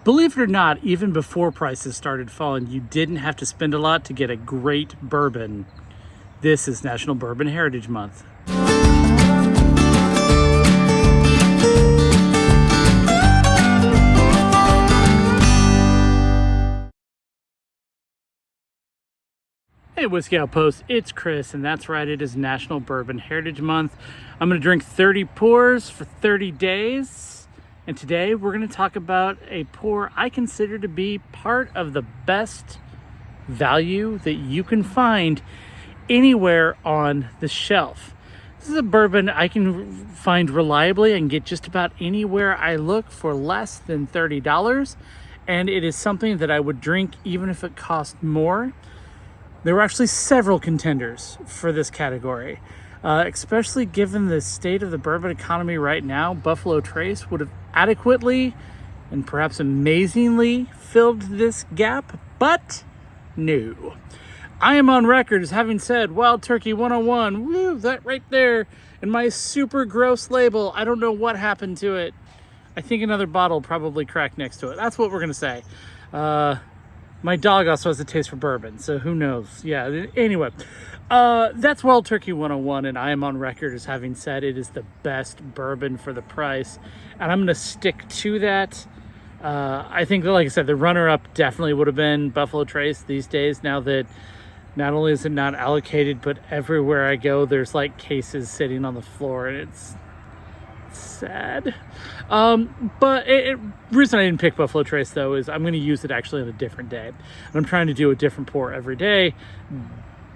Believe it or not, even before prices started falling, you didn't have to spend a lot to get a great bourbon. This is National Bourbon Heritage Month. Hey, Whiskey Outpost, it's Chris, and that's right, it is National Bourbon Heritage Month. I'm going to drink 30 pours for 30 days. And today we're going to talk about a pour I consider to be part of the best value that you can find anywhere on the shelf. This is a bourbon I can find reliably and get just about anywhere I look for less than $30. And it is something that I would drink even if it cost more. There were actually several contenders for this category. Especially given the state of the bourbon economy right now, Buffalo Trace would have adequately and perhaps amazingly filled this gap, but no. I am on record as having said Wild Turkey 101, woo, that right there, and my super gross label, I don't know what happened to it. I think another bottle probably cracked next to it. That's what we're going to say. My dog also has a taste for bourbon, so who knows? Yeah, anyway, that's Wild Turkey 101, and I am on record as having said it is the best bourbon for the price, and I'm going to stick to that. I think that, like I said, the runner-up definitely would have been Buffalo Trace these days, now that not only is it not allocated, but everywhere I go, there's like cases sitting on the floor, and it's sad. But the reason I didn't pick Buffalo Trace, though, is I'm going to use it actually on a different day. And I'm trying to do a different pour every day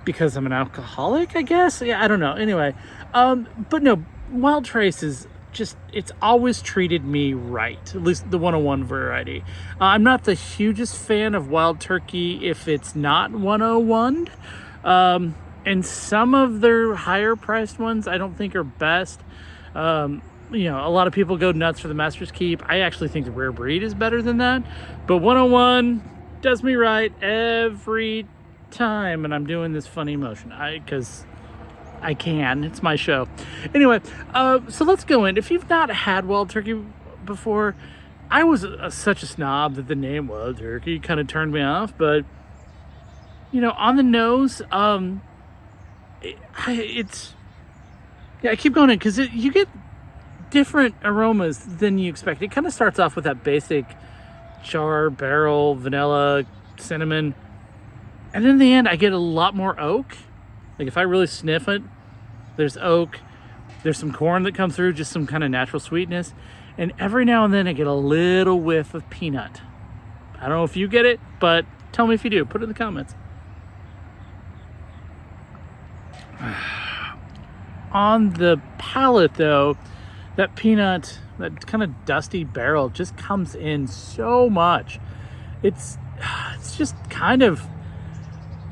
because I'm an alcoholic, I guess. Yeah, I don't know. Anyway, but no, Wild Trace is just, it's always treated me right, at least the 101 variety. I'm not the hugest fan of Wild Turkey if it's not 101. And some of their higher priced ones I don't think are best. You know, a lot of people go nuts for the Master's Keep. I actually think the Rare Breed is better than that. But 101 does me right every time. And I'm doing this funny motion because I can. It's my show. Anyway, so let's go in. If you've not had Wild Turkey before, I was such a snob that the name Wild Turkey kind of turned me off. But, you know, on the nose, I keep going in because you get different aromas than you expect. It kind of starts off with that basic char, barrel, vanilla, cinnamon, and in the end I get a lot more oak. Like if I really sniff it, there's oak, there's some corn that comes through, just some kind of natural sweetness, and every now and then I get a little whiff of peanut. I don't know if you get it, but tell me if you do. Put it in the comments. On the palate, though, that peanut, that kind of dusty barrel just comes in so much. It's just kind of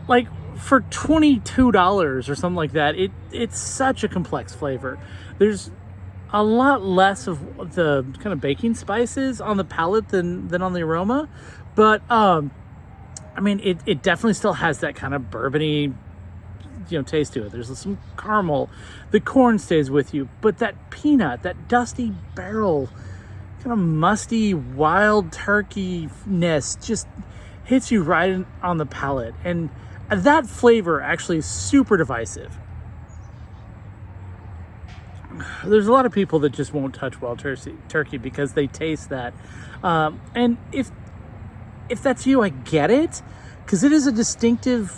like for $22 or something like that. It's such a complex flavor. There's a lot less of the kind of baking spices on the palate than on the aroma, but I mean, it definitely still has that kind of bourbony, you know, taste to it. There's some caramel, the corn stays with you, but that peanut, that dusty barrel, kind of musty Wild Turkey-ness just hits you right on the palate, and that flavor actually is super divisive. There's a lot of people that just won't touch Wild Turkey because they taste that, and if that's you, I get it. Because it is a distinctive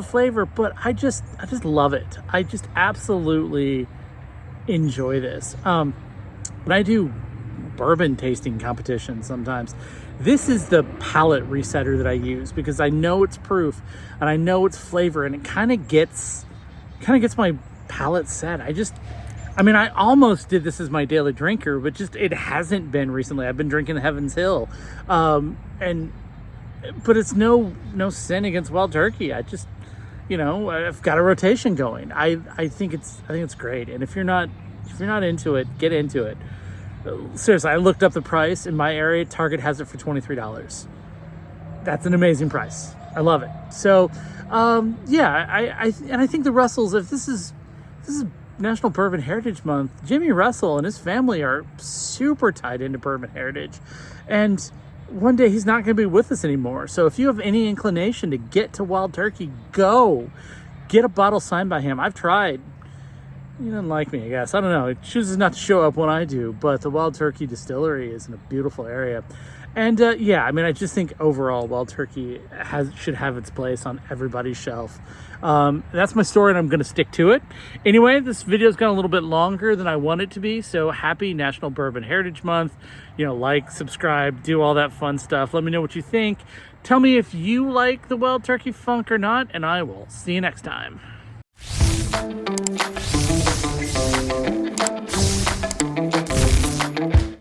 flavor, but I just love it. I just absolutely enjoy this. When I do bourbon tasting competitions sometimes, this is the palate resetter that I use because I know it's proof and I know it's flavor, and it kind of gets my palate set. I almost did this as my daily drinker, but just it hasn't been recently. I've been drinking Heaven's Hill, but it's no sin against Wild Turkey. I just, you know, I've got a rotation going. I think it's great. And if you're not into it, get into it. Seriously, I looked up the price in my area. Target has it for $23. That's an amazing price. I love it. So, I think the Russells, if this is National Bourbon Heritage Month, Jimmy Russell and his family are super tied into bourbon heritage, and one day he's not going to be with us anymore. So if you have any inclination to get to Wild Turkey, go get a bottle signed by him. I've tried. He doesn't like me, I guess. I don't know. He chooses not to show up when I do, but the Wild Turkey Distillery is in a beautiful area. And yeah, I mean, I just think overall Wild Turkey should have its place on everybody's shelf. That's my story, and I'm going to stick to it. Anyway, this video's gone a little bit longer than I want it to be, so happy National Bourbon Heritage Month. You know, like, subscribe, do all that fun stuff. Let me know what you think. Tell me if you like the Wild Turkey Funk or not, and I will see you next time.